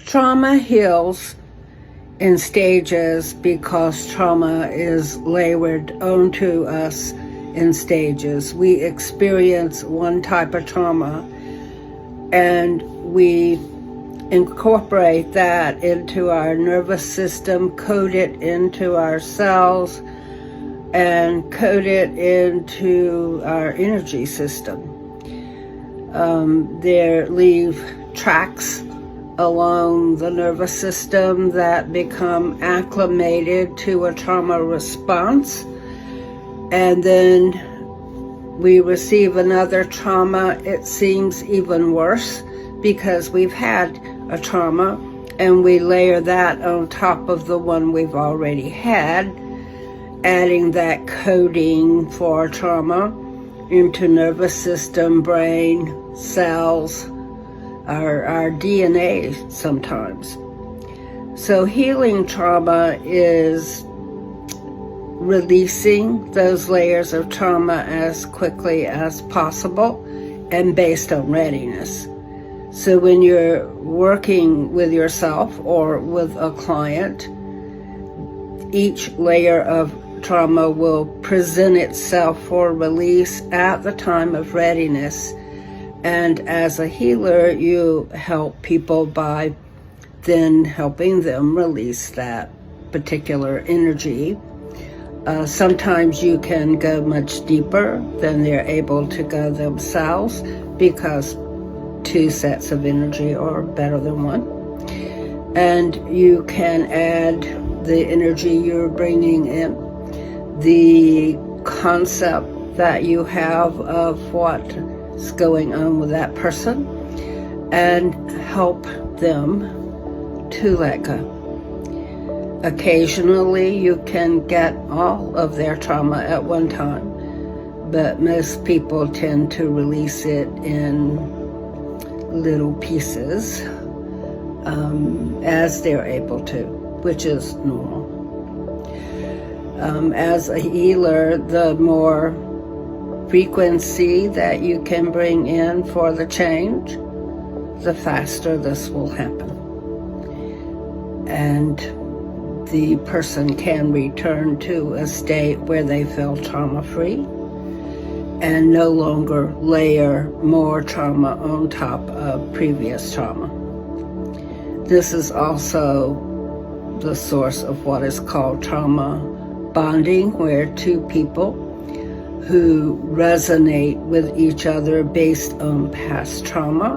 Trauma heals in stages because trauma is layered onto us in stages. We experience one type of trauma and we incorporate that into our nervous system, code it into our cells, and code it into our energy system. There leave tracks along the nervous system that become acclimated to a trauma response, and then we receive another trauma. It seems even worse because we've had a trauma and we layer that on top of the one we've already had, adding that coding for trauma into nervous system, brain, cells, our DNA sometimes. So healing trauma is releasing those layers of trauma as quickly as possible and based on readiness. So when you're working with yourself or with a client, each layer of trauma will present itself for release at the time of readiness. And as a healer, you help people by then helping them release that particular energy. Sometimes you can go much deeper than they're able to go themselves because two sets of energy are better than one. And you can add the energy you're bringing in, the concept that you have of what's going on with that person, and help them to let go. Occasionally you can get all of their trauma at one time, but most people tend to release it in little pieces as they're able to, which is normal. As a healer, the more frequency that you can bring in for the change, the faster this will happen. And the person can return to a state where they feel trauma-free and no longer layer more trauma on top of previous trauma. This is also the source of what is called trauma bonding, where two people who resonate with each other based on past trauma